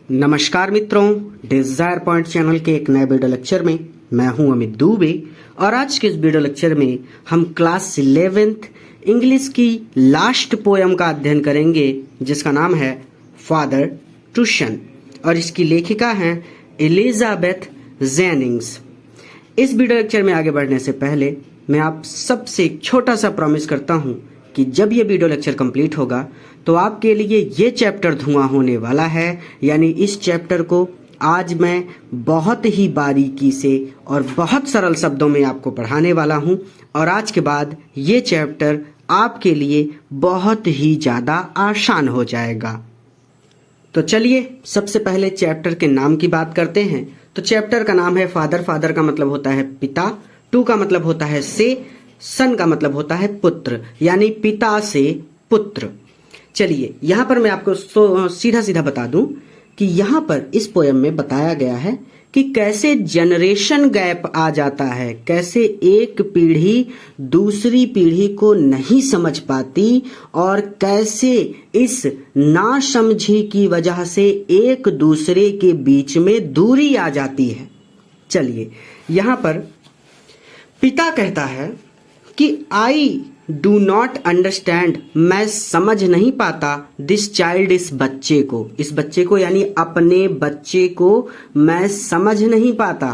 नमस्कार मित्रों, Dzire point channel के एक नए वीडियो लेक्चर में मैं हूं अमित दुबे और आज के इस वीडियो लेक्चर में हम क्लास 11th इंग्लिश की लास्ट पोयम का अध्ययन करेंगे जिसका नाम है फादर ट्यूशन और इसकी लेखिका हैं एलिजाबेथ जेनिंग्स। इस वीडियो लेक्चर में आगे बढ़ने से पहले मैं आप सबसे एक छोटा सा प्रॉमिस करता हूं कि जब ये वीडियो लेक्चर कंप्लीट होगा तो आपके लिए ये चैप्टर धुआं होने वाला है। यानी इस चैप्टर को आज मैं बहुत ही बारीकी से और बहुत सरल शब्दों में आपको पढ़ाने वाला हूं और आज के बाद ये चैप्टर आपके लिए बहुत ही ज़्यादा आसान हो जाएगा। तो चलिए सबसे पहले चैप्टर के नाम की बात करते हैं। तो चैप्टर का नाम है फादर। फादर का मतलब होता है पिता, टू का मतलब होता है से, सन का मतलब होता है पुत्र, यानी पिता से पुत्र। चलिए यहाँ पर मैं आपको सीधा सीधा बता दूं कि यहाँ पर इस पोयम में बताया गया है कि कैसे जनरेशन गैप आ जाता है, कैसे एक पीढ़ी दूसरी पीढ़ी को नहीं समझ पाती और कैसे इस नासमझी की वजह से एक दूसरे के बीच में दूरी आ जाती है। चलिए यहाँ पर पिता कहता है कि आई डू नॉट अंडरस्टैंड, मैं समझ नहीं पाता दिस चाइल्ड, इस बच्चे को यानी अपने बच्चे को मैं समझ नहीं पाता।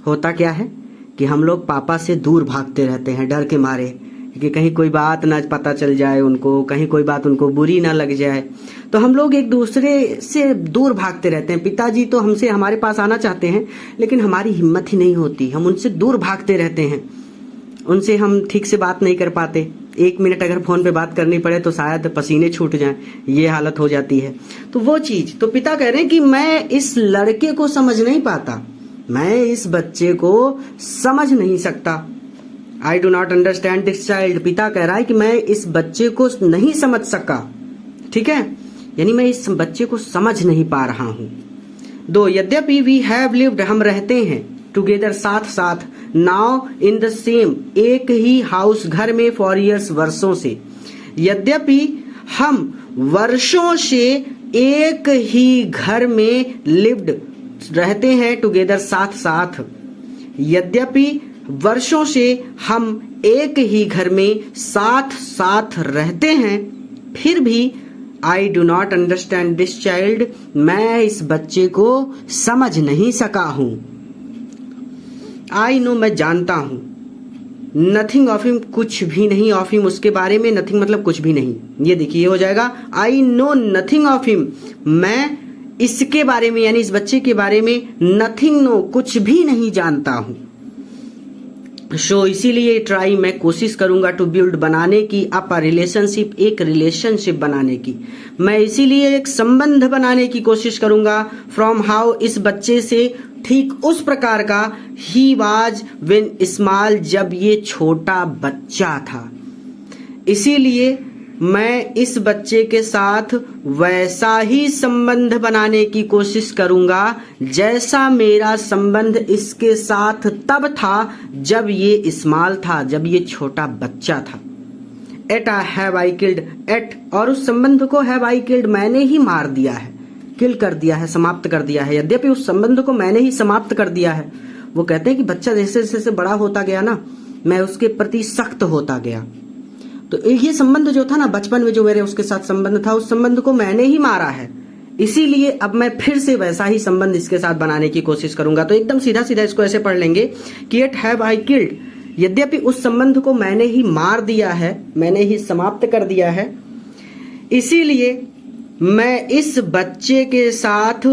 होता क्या है कि हम लोग पापा से दूर भागते रहते हैं डर के मारे कि कहीं कोई बात ना पता चल जाए उनको, कहीं कोई बात उनको बुरी ना लग जाए, तो हम लोग एक दूसरे से दूर भागते रहते हैं। पिताजी तो हमसे हमारे पास आना चाहते हैं लेकिन हमारी हिम्मत ही नहीं होती, हम उनसे दूर भागते रहते हैं, उनसे हम ठीक से बात नहीं कर पाते। एक मिनट अगर फोन पे बात करनी पड़े तो शायद पसीने छूट जाएं, ये हालत हो जाती है। तो वो चीज, तो पिता कह रहे हैं कि मैं इस लड़के को समझ नहीं पाता, मैं इस बच्चे को समझ नहीं सकता। I do not understand this child, पिता कह रहा है कि मैं इस बच्चे को नहीं समझ सका। ठीक है, यानी मैं इस बच्चे को समझ नहीं पा रहा हूं। दो यद्यपि वी हैव लिव्ड, हम रहते हैं, टुगेदर साथ साथ, नाउ इन द सेम, एक ही हाउस घर में, फॉर ईयर्स वर्षों से। यद्यपि हम वर्षों से एक ही घर में लिव्ड रहते हैं, टुगेदर साथ साथ, यद्यपि वर्षों से हम एक ही घर में साथ साथ रहते हैं, फिर भी I do not understand this child, मैं इस बच्चे को समझ नहीं सका हूं। आई नो, मैं जानता हूं, नथिंग ऑफ हिम, कुछ भी नहीं, ऑफ हिम उसके बारे में, नथिंग मतलब कुछ भी नहीं। ये देखिए, ये हो जाएगा I know nothing of him, मैं इसके बारे में यानी इस बच्चे के बारे में नथिंग नो, कुछ भी नहीं जानता हूं। सो इसीलिए ट्राई, मैं कोशिश करूंगा, टू बिल्ड बनाने की, अप रिलेशनशिप, एक रिलेशनशिप बनाने की, मैं इसीलिए एक संबंध बनाने की कोशिश करूंगा। फ्रॉम हाउ, इस बच्चे से ठीक उस प्रकार का, ही वाज व्हेन स्मॉल, जब ये छोटा बच्चा था, इसीलिए मैं इस बच्चे के साथ वैसा ही संबंध बनाने की कोशिश करूंगा जैसा मेरा संबंध इसके साथ तब था जब ये स्मॉल था, जब ये छोटा बच्चा था। At have I killed, at और उस संबंध को हैव आई किल्ड, मैंने ही मार दिया है, किल कर दिया है, समाप्त कर दिया है। यद्यपि उस संबंध को मैंने ही समाप्त कर दिया है। वो कहते हैं कि बच्चा जैसे जैसे बड़ा होता गया ना, मैं उसके प्रति सख्त होता गया। तो ये संबंध जो था ना बचपन में, जो मेरे उसके साथ संबंध था, उस संबंध को मैंने ही मारा है, इसीलिए अब मैं फिर से वैसा ही संबंध इसके साथ बनाने की कोशिश करूंगा। तो एकदम सीधा सीधा इसको ऐसे पढ़ लेंगे कि एट हैव आई किल्ड, यद्यपि उस संबंध को मैंने ही मार दिया है, मैंने ही समाप्त कर दिया है, इसीलिए मैं इस बच्चे के साथ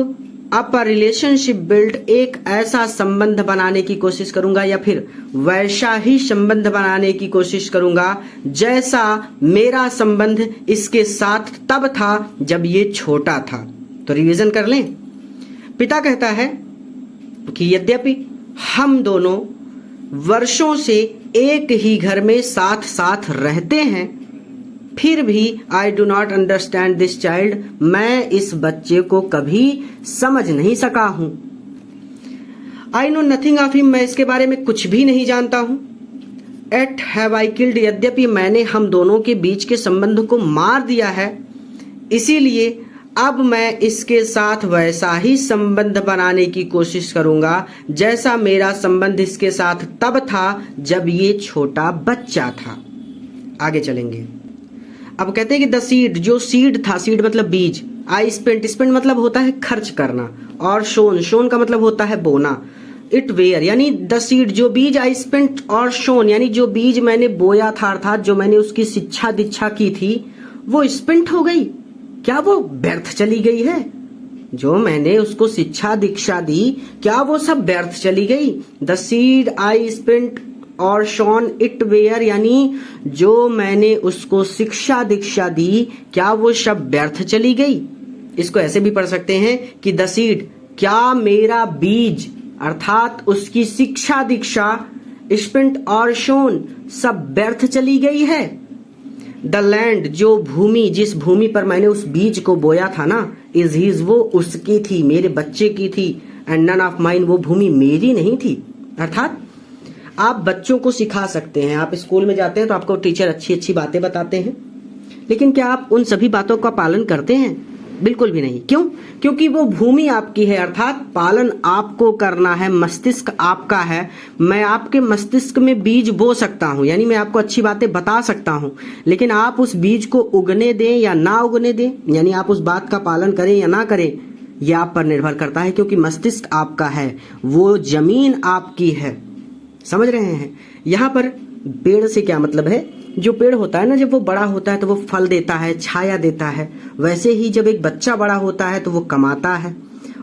अप रिलेशनशिप बिल्ड, एक ऐसा संबंध बनाने की कोशिश करूंगा या फिर वैसा ही संबंध बनाने की कोशिश करूंगा जैसा मेरा संबंध इसके साथ तब था जब ये छोटा था। तो रिवीजन कर लें। पिता कहता है कि यद्यपि हम दोनों वर्षों से एक ही घर में साथ साथ रहते हैं, फिर भी I do not understand this child, मैं इस बच्चे को कभी समझ नहीं सका हूं। I know nothing of him, मैं इसके बारे में कुछ भी नहीं जानता हूं। एट हैव आई किल्ड, यद्यपि मैंने हम दोनों के बीच के संबंध को मार दिया है, इसीलिए अब मैं इसके साथ वैसा ही संबंध बनाने की कोशिश करूंगा जैसा मेरा संबंध इसके साथ तब था जब ये छोटा बच्चा था। आगे चलेंगे। अब कहते हैं कि द सीड, जो सीड था, सीड मतलब बीज, आई स्पेंट, स्पेंट मतलब होता है खर्च करना, और शोन, शोन का मतलब होता है बोना, इट वेयर यानी द सीड, जो बीज आई स्पेंट, और शोन यानी जो बीज मैंने बोया था अर्थात जो मैंने उसकी शिक्षा दीक्षा की थी वो स्पेंट हो गई। क्या वो व्यर्थ चली गई है? जो मैंने उसको शिक्षा दीक्षा दी क्या वो सब व्यर्थ चली गई? द सीड आई स्पेंट और शॉन इट वेयर यानी जो मैंने उसको शिक्षा दीक्षा दी क्या वो सब व्यर्थ चली गई? इसको ऐसे भी पढ़ सकते हैं कि द सीड, क्या मेरा बीज अर्थात उसकी शिक्षा दीक्षा, स्पेंट और शोन सब व्यर्थ चली गई है। द लैंड, जो भूमि, जिस भूमि पर मैंने उस बीज को बोया था ना, इज हीज, वो उसकी थी, मेरे बच्चे की थी, एंड नन ऑफ माइन, वो भूमि मेरी नहीं थी। अर्थात आप बच्चों को सिखा सकते हैं, आप स्कूल में जाते हैं तो आपको टीचर अच्छी अच्छी बातें बताते हैं, लेकिन क्या आप उन सभी बातों का पालन करते हैं? बिल्कुल भी नहीं। क्यों? क्योंकि वो भूमि आपकी है, अर्थात पालन आपको करना है, मस्तिष्क आपका है। मैं आपके मस्तिष्क में बीज बो सकता हूं, यानी मैं आपको अच्छी बातें बता सकता हूं, लेकिन आप उस बीज को उगने दें या ना उगने दें, यानी आप उस बात का पालन करें या ना करें, यह आप पर निर्भर करता है, क्योंकि मस्तिष्क आपका है, वो जमीन आपकी है। समझ रहे हैं? यहाँ पर पेड़ से क्या मतलब है? जो पेड़ होता है ना, जब वो बड़ा होता है तो वो फल देता है, छाया देता है। वैसे ही जब एक बच्चा बड़ा होता है तो वो कमाता है,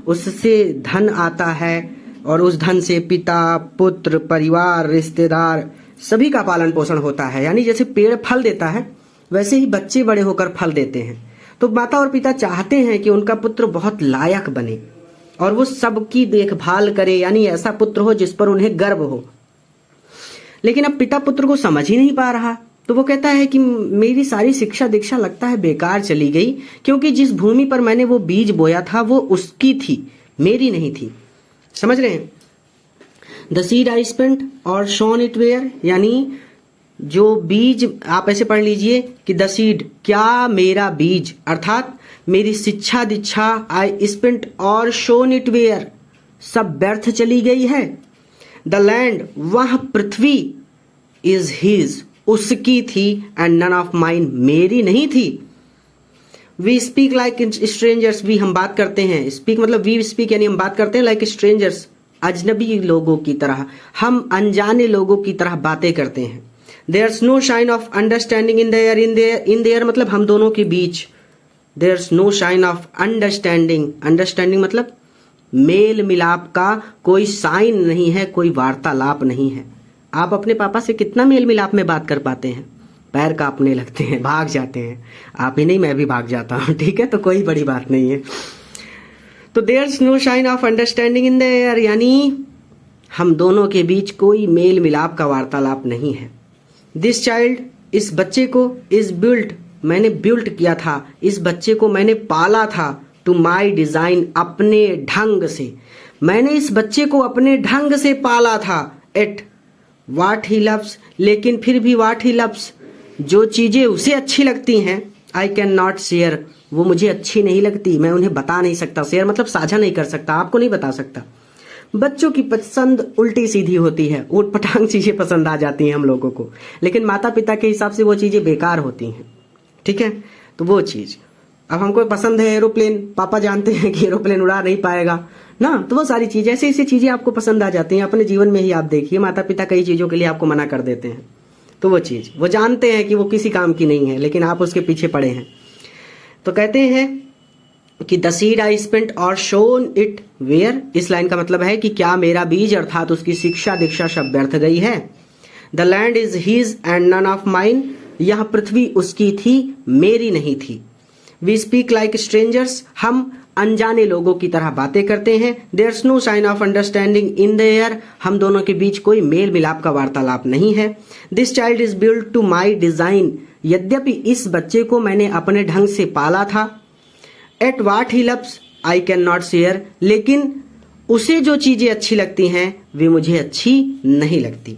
उससे धन आता है, और उस धन से पिता, पुत्र, परिवार, रिश्तेदार सभी का पालन पोषण होता है। यानी जैसे पेड़ फल देता है वैसे ही बच्चे बड़े होकर फल देते हैं। तो माता और पिता चाहते हैं कि उनका पुत्र बहुत लायक बने और वो सबकी देखभाल करे, यानी ऐसा पुत्र हो जिस पर उन्हें गर्व हो। लेकिन अब पिता पुत्र को समझ ही नहीं पा रहा, तो वो कहता है कि मेरी सारी शिक्षा दीक्षा लगता है बेकार चली गई, क्योंकि जिस भूमि पर मैंने वो बीज बोया था वो उसकी थी, मेरी नहीं थी। समझ रहे हैं? द सीड आई स्पेंट और शॉन इट वेयर, यानी जो बीज, आप ऐसे पढ़ लीजिए कि द सीड, क्या मेरा बीज अर्थात मेरी शिक्षा दीक्षा, आई स्पेंट और शोन इट वेयर सब व्यर्थ चली गई है। द लैंड, वह पृथ्वी, इज हीज, उसकी थी, एंड नन ऑफ माइन, मेरी नहीं थी। We speak like strangers, we हम बात करते हैं, स्पीक मतलब वी स्पीक यानी हम बात करते हैं, लाइक स्ट्रेंजर्स अजनबी लोगों की तरह, हम अनजाने लोगों की तरह बातें करते हैं। There's no shine of understanding in there, in there मतलब हम दोनों के बीच। There's no shine of understanding, understanding मतलब मेल मिलाप का कोई साइन नहीं है, कोई वार्तालाप नहीं है। आप अपने पापा से कितना मेल मिलाप में बात कर पाते हैं? पैर कांपने लगते हैं, भाग जाते हैं। आप ही नहीं, मैं भी भाग जाता हूँ, ठीक है? तो कोई बड़ी बात नहीं है। तो there's no shine of understanding in there, यानी हम दोनों के बीच कोई मेल मिलाप का वार्तालाप नहीं है। दिस चाइल्ड, इस बच्चे को, इज बिल्ट, मैंने बिल्ट किया था, इस बच्चे को मैंने पाला था, टू माई डिजाइन, अपने ढंग से, मैंने इस बच्चे को अपने ढंग से पाला था। एट वाट ही लव्स, लेकिन फिर भी वाट ही लव्स, जो चीजें उसे अच्छी लगती हैं, आई कैन नॉट शेयर, वो मुझे अच्छी नहीं लगती, मैं उन्हें बता नहीं सकता। शेयर मतलब साझा नहीं कर सकता, आपको नहीं बता सकता। बच्चों की पसंद उल्टी सीधी होती है, ऊट पटांग चीजें पसंद आ जाती हैं हम लोगों को, लेकिन माता पिता के हिसाब से वो चीजें बेकार होती हैं। ठीक है? तो वो चीज, अब हमको पसंद है एरोप्लेन, पापा जानते हैं कि एरोप्लेन उड़ा नहीं पाएगा ना, तो वो सारी चीजें, ऐसी ऐसी चीजें आपको पसंद आ जाती हैं। अपने जीवन में ही आप देखिए, माता पिता कई चीजों के लिए आपको मना कर देते हैं, तो वो चीज वो जानते हैं कि वो किसी काम की नहीं है, लेकिन आप उसके पीछे पड़े हैं। तो कहते हैं कि द सीड आई स्पेंट और शोन इट वेयर, इस लाइन का मतलब है कि क्या मेरा बीज अर्थात उसकी शिक्षा दीक्षा सब व्यर्थ गई है। The land is his and none of mine, यह पृथ्वी उसकी थी, मेरी नहीं थी। वी स्पीक लाइक स्ट्रेंजर्स, हम अनजाने लोगों की तरह बातें करते हैं। There's no sign of understanding in there, हम दोनों के बीच कोई मेल मिलाप का वार्तालाप नहीं है। This child is built to my design, यद्यपि इस बच्चे को मैंने अपने ढंग से पाला था। At what he loves I can not share, लेकिन उसे जो चीजें अच्छी लगती हैं वे मुझे अच्छी नहीं लगती।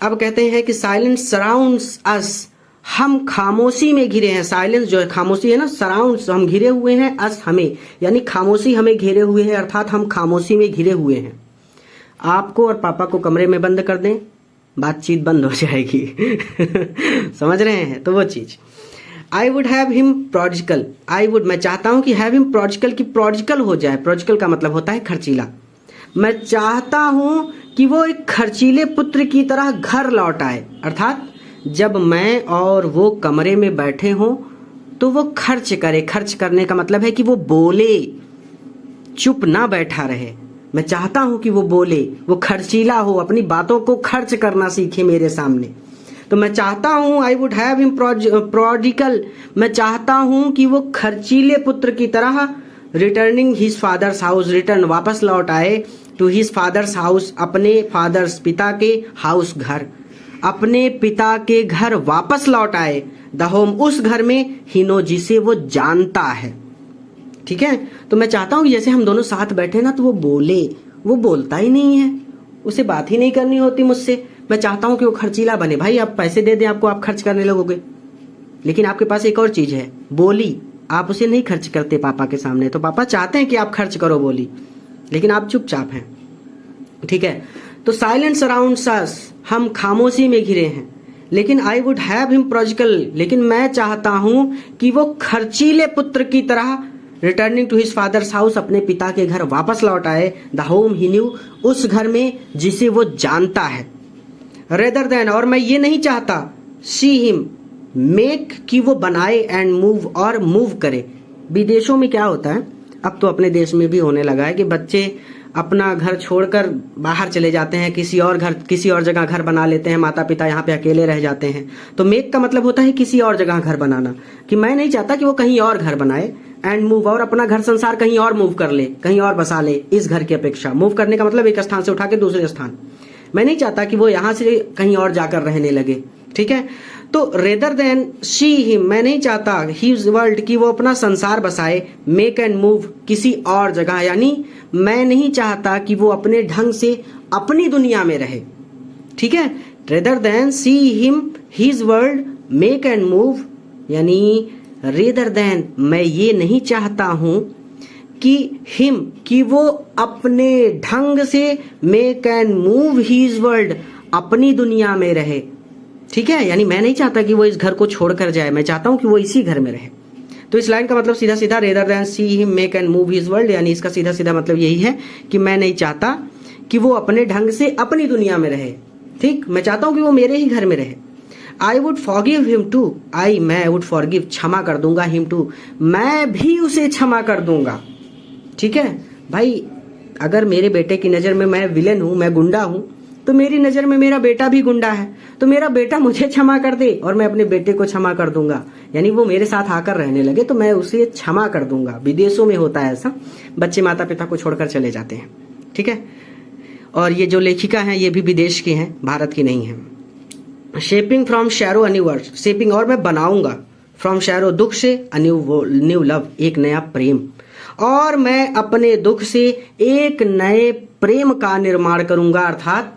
अब कहते हैं कि साइलेंस सराउंड्स अस, हम खामोशी में घिरे हैं। साइलेंस जो है, खामोशी है ना, सराउंड्स, हम घिरे हुए हैं, अस हमें, यानी खामोशी हमें घेरे हुए है, अर्थात हम खामोशी में घिरे हुए हैं। आपको और पापा को कमरे में बंद कर दें, बातचीत बंद हो जाएगी। समझ रहे हैं? तो वो चीज, आई would have him prodigal, I would, मैं चाहता हूं कि हैव हिम प्रोडिकल, की प्रोडिकल हो जाए। प्रोडिकल का मतलब होता है खर्चीला। मैं चाहता हूं कि वो एक खर्चीले पुत्र की तरह घर लौट आए, अर्थात जब मैं और वो कमरे में बैठे हों तो वो खर्च करे। खर्च करने का मतलब है कि वो बोले, चुप ना बैठा रहे। मैं चाहता हूं कि वो बोले, वो खर्चीला हो, अपनी बातों को खर्च करना सीखे मेरे सामने। तो मैं चाहता हूं, आई वुड हैव हिम प्रोडिकल, मैं चाहता हूं कि वो खर्चीले पुत्र की तरह returning his father's house, return, वापस लौट आए, टू हिज फादर्स हाउस, अपने फादर्स, पिता के, हाउस, घर, अपने पिता के घर वापस लौट आए, द होम, उस घर में, ही नो, जिसे वो जानता है। ठीक है? तो मैं चाहता हूं जैसे हम दोनों साथ बैठे ना तो वो बोले, वो बोलता ही नहीं है, उसे बात ही नहीं करनी होती मुझसे। मैं चाहता हूं कि वो खर्चीला बने। भाई आप पैसे दे दें आपको, आप खर्च करने लगोगे, लेकिन आपके पास एक और चीज है, बोली, आप उसे नहीं खर्च करते पापा के सामने। तो पापा चाहते हैं कि आप खर्च करो बोली, लेकिन आप चुपचाप हैं। ठीक है? तो साइलेंस अराउंड्स अस, हम खामोशी में घिरे हैं। लेकिन आई वुड हैव हिम प्रोडिकल, लेकिन मैं चाहता हूं कि वो खर्चीले पुत्र की तरह returning to his father's house, अपने पिता के घर वापस लौट आए, द होम ही न्यू, उस घर में जिसे वो जानता है। रेदर देन, और मैं ये नहीं चाहता, सी हिम, मेक, कि वो बनाए, एंड मूव, और मूव करे। विदेशों में क्या होता है, अब तो अपने देश में भी होने लगा है कि बच्चे अपना घर छोड़कर बाहर चले जाते हैं, किसी और जगह घर बना लेते हैं, माता पिता यहाँ पे अकेले रह जाते हैं। तो मेक का मतलब होता है किसी और जगह घर बनाना, कि मैं नहीं चाहता कि वो कहीं और घर बनाए, एंड मूव, और अपना घर संसार कहीं और मूव कर ले, कहीं और बसा ले इस घर की अपेक्षा। मूव करने का मतलब एक स्थान से उठा के दूसरे स्थान। मैं नहीं चाहता कि वो यहाँ से कहीं और जाकर रहने लगे। ठीक है? तो रेदर देन सी हिम, मैं नहीं चाहता हिज वर्ल्ड, की वो अपना संसार बसाए, मेक एंड मूव, किसी और जगह, यानी मैं नहीं चाहता कि वो अपने ढंग से अपनी दुनिया में रहे। ठीक है? Rather than see him his world make and move, यानी रेदर देन, मैं ये नहीं चाहता हूं कि हिम, कि वो अपने ढंग से make and move his world, अपनी दुनिया में रहे। ठीक है? यानी मैं नहीं चाहता कि वो इस घर को छोड़कर जाए, मैं चाहता हूं कि वो इसी घर में रहे। तो इस लाइन का मतलब सीधा सीधा, rather than see him make and move his world, यानी इसका सीधा सीधा मतलब यही है कि मैं नहीं चाहता कि वो अपने ढंग से अपनी दुनिया में रहे। ठीक? मैं चाहता हूं कि वो मेरे ही घर में रहे। I would forgive him too, मैं वुड फॉरगिव, क्षमा कर दूंगा, हिम टू, मैं भी उसे क्षमा कर दूंगा। ठीक है भाई? अगर मेरे बेटे की नजर में मैं विलेन हूं, मैं गुंडा हूं, तो मेरी नजर में मेरा बेटा भी गुंडा है, तो मेरा बेटा मुझे क्षमा कर दे और मैं अपने बेटे को क्षमा कर दूंगा, यानी वो मेरे साथ आकर रहने लगे तो मैं उसे क्षमा कर दूंगा। विदेशों में होता है ऐसा, बच्चे माता पिता को छोड़कर चले जाते हैं। ठीक है? और ये जो लेखिका हैं ये भी विदेश की हैं, भारत की नहीं है। Shaping from sorrow a new world, shaping, और मैं बनाऊंगा, फ्रॉम शैरो, दुख से, अ न्यू लव, एक नया प्रेम, और मैं अपने दुख से एक नए प्रेम का निर्माण करूंगा, अर्थात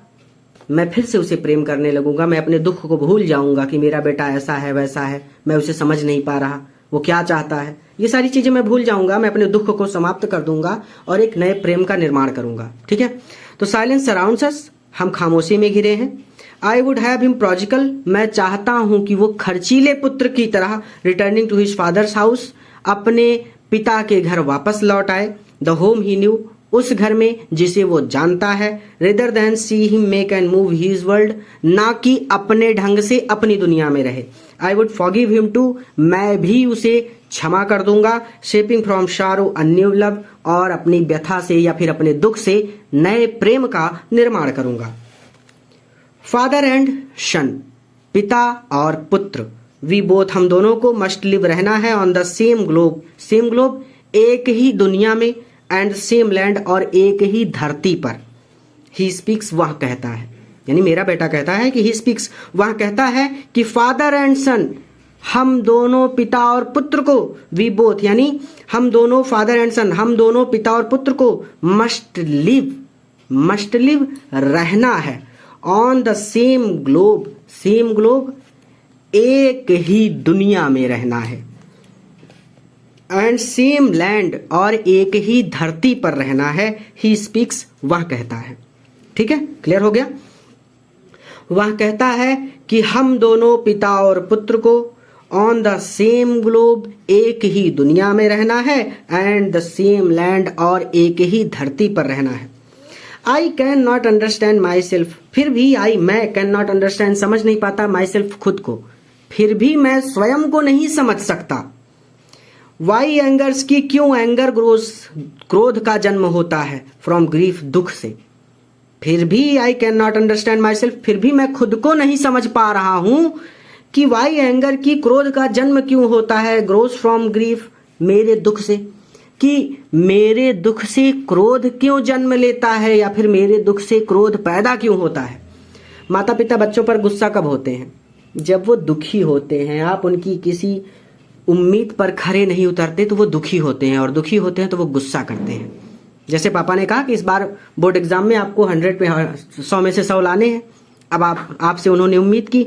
मैं फिर से उसे प्रेम करने लगूंगा। मैं अपने दुख को भूल जाऊंगा कि मेरा बेटा ऐसा है वैसा है, मैं उसे समझ नहीं पा रहा, वो क्या चाहता है, ये सारी चीजें मैं भूल जाऊंगा। मैं अपने दुख को समाप्त कर दूंगा और एक नए प्रेम का निर्माण करूंगा। ठीक है? तो साइलेंस सराउंड्स अस, हम खामोशी में घिरे हैं। I would have him prodigal, मैं चाहता हूं कि वो खर्चीले पुत्र की तरह returning to his father's house, अपने पिता के घर वापस लौट आए, द होम ही न्यू, उस घर में जिसे वो जानता है, rather than see him make and move his world, ना कि अपने ढंग से अपनी दुनिया में रहे। I would forgive him too, मैं भी उसे क्षमा कर दूंगा, shaping from sorrow a new love, और अपनी व्यथा से या फिर अपने दुख से नए प्रेम का निर्माण करूंगा। फादर एंड सन, पिता और पुत्र, वी बोथ, हम दोनों को, मस्ट लिव, रहना है, on the same globe, same globe, एक ही दुनिया में, एंड सेम लैंड, और एक ही धरती पर। ही स्पीक्स, वह कहता है, यानी मेरा बेटा कहता है कि ही स्पीक्स, वह कहता है कि फादर एंड सन, हम दोनों पिता और पुत्र को, वी बोथ, यानी हम दोनों, फादर एंड सन, हम दोनों पिता और पुत्र को, मस्ट लिव, रहना है, on the same globe, same globe, एक ही दुनिया में रहना है, एंड सेम लैंड और एक ही धरती पर रहना है। ही स्पीक्स वह कहता है। ठीक है, क्लियर हो गया। वह कहता है कि हम दोनों पिता और पुत्र को ऑन द सेम ग्लोब एक ही दुनिया में रहना है, एंड द सेम लैंड और एक ही धरती पर रहना है। आई can not understand myself, फिर भी मैं कैन नॉट अंडरस्टैंड समझ नहीं पाता माई सेल्फ खुद को, फिर भी मैं स्वयं को नहीं समझ सकता। वाई एंगर्स की क्यों एंगर ग्रोस, क्रोध का जन्म होता है, फ्रॉम ग्रीफ दुख से। फिर भी आई can not understand myself, फिर भी मैं खुद को नहीं समझ पा रहा हूं कि वाई एंगर की क्रोध का जन्म क्यों होता है, ग्रोस फ्रॉम ग्रीफ मेरे दुख से, कि मेरे दुख से क्रोध क्यों जन्म लेता है, या फिर मेरे दुख से क्रोध पैदा क्यों होता है। माता पिता बच्चों पर गुस्सा कब होते हैं, जब वो दुखी होते हैं। आप उनकी किसी उम्मीद पर खरे नहीं उतरते तो वो दुखी होते हैं, और दुखी होते हैं तो वो गुस्सा करते हैं। जैसे पापा ने कहा कि इस बार बोर्ड एग्जाम में आपको 100 पे 100 में से 100 लाने हैं। अब आपसे उन्होंने उम्मीद की,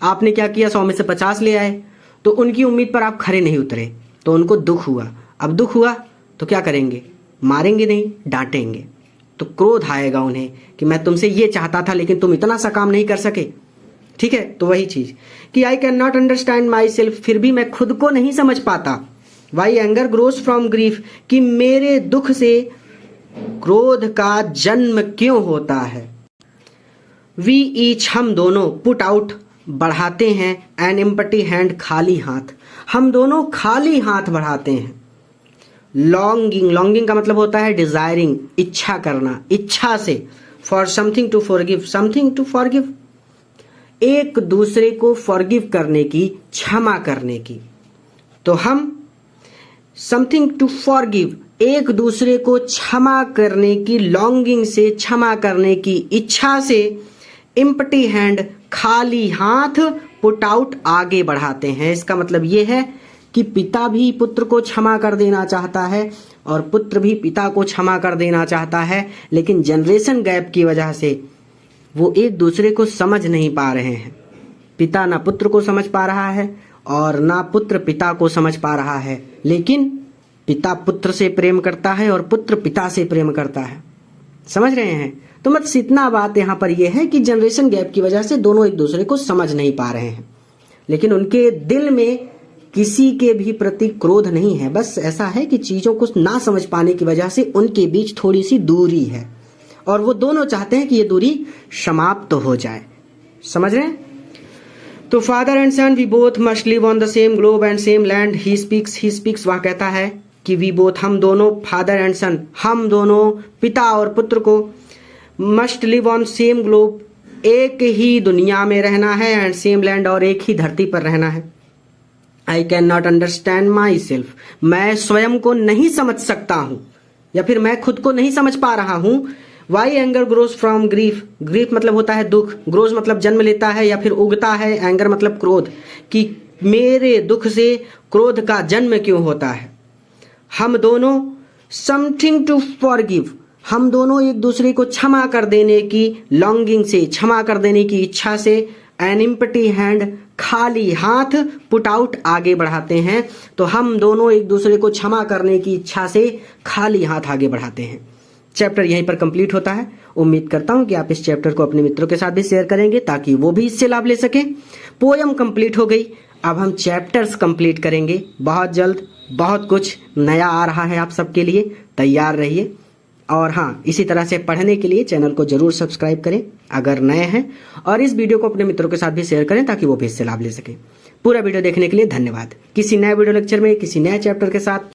आपने क्या किया, 100 में से 50 ले आए, तो उनकी उम्मीद पर आप खरे नहीं उतरे, तो उनको दुख हुआ। अब दुख हुआ तो क्या करेंगे, मारेंगे नहीं, डांटेंगे, तो क्रोध आएगा उन्हें कि मैं तुमसे ये चाहता था लेकिन तुम इतना सा काम नहीं कर सके। ठीक है, तो वही चीज कि I can not understand myself, फिर भी मैं खुद को नहीं समझ पाता। Why anger grows from grief, कि मेरे दुख से क्रोध का जन्म क्यों होता है। वी ईच, हम दोनों, पुट आउट, बढ़ाते हैं, एन एम्प्टी हैंड, खाली हाथ, हम दोनों खाली हाथ बढ़ाते हैं। लॉन्गिंग, लॉन्गिंग का मतलब होता है डिजायरिंग, इच्छा करना, इच्छा से। For something to forgive, something to forgive, एक दूसरे को फॉरगिव करने की, क्षमा करने की। तो हम समथिंग टू फॉरगिव, एक दूसरे को क्षमा करने की लॉन्गिंग से, क्षमा करने की इच्छा से, एम्प्टी हैंड, खाली हाथ, पुट आउट, आगे बढ़ाते हैं। इसका मतलब यह है कि पिता भी पुत्र को क्षमा कर देना चाहता है और पुत्र भी पिता को क्षमा कर देना चाहता है, लेकिन जनरेशन गैप की वजह से वो एक दूसरे को समझ नहीं पा रहे हैं। पिता ना पुत्र को समझ पा रहा है और ना पुत्र पिता को समझ पा रहा है, लेकिन पिता पुत्र से प्रेम करता है और पुत्र पिता से प्रेम करता है। समझ रहे हैं। तो मतलब इतना बात यहाँ पर यह है कि जनरेशन गैप की वजह से दोनों एक दूसरे को समझ नहीं पा रहे हैं, लेकिन उनके दिल में किसी के भी प्रति क्रोध नहीं है। बस ऐसा है कि चीजों को ना समझ पाने की वजह से उनके बीच थोड़ी सी दूरी है और वो दोनों चाहते हैं कि ये दूरी समाप्त हो जाए। समझ रहे हैं। तो father and son, we both must live on the same globe and same land. He speaks, वह कहता है कि वी बोथ, हम दोनों, फादर एंड सन, हम दोनों, पिता और पुत्र को, must live on same globe, एक ही दुनिया में रहना है, एंड सेम लैंड, और एक ही धरती पर रहना है। आई can not understand my self, मैं स्वयं को नहीं समझ सकता हूं, या फिर मैं खुद को नहीं समझ पा रहा हूं। Why anger grows from grief, grief मतलब होता है दुख, ग्रोस मतलब जन्म लेता है या फिर उगता है, एंगर मतलब क्रोध, कि मेरे दुख से क्रोध का जन्म क्यों होता है। हम दोनों, समथिंग टू फॉरगिव, हम दोनों एक दूसरे को क्षमा कर देने की लॉन्गिंग से, क्षमा कर देने की इच्छा से, एन एम्प्टी हैंड, खाली हाथ, पुट आउट, आगे बढ़ाते हैं। तो हम दोनों एक दूसरे को क्षमा करने की इच्छा से खाली हाथ आगे बढ़ाते हैं। चैप्टर यहीं पर कंप्लीट होता है। उम्मीद करता हूं कि आप इस चैप्टर को अपने मित्रों के साथ भी शेयर करेंगे ताकि वो भी इससे लाभ ले सके। पोयम कंप्लीट हो गई, अब हम चैप्टर्स कंप्लीट करेंगे बहुत जल्द। बहुत कुछ नया आ रहा है आप सबके लिए, तैयार रहिए। और हाँ, इसी तरह से पढ़ने के लिए चैनल को जरूर सब्सक्राइब करें अगर नए हैं, और इस वीडियो को अपने मित्रों के साथ भी शेयर करें ताकि वो भी इससे लाभ ले सके। पूरा वीडियो देखने के लिए धन्यवाद। किसी नए वीडियो लेक्चर में किसी नए चैप्टर के साथ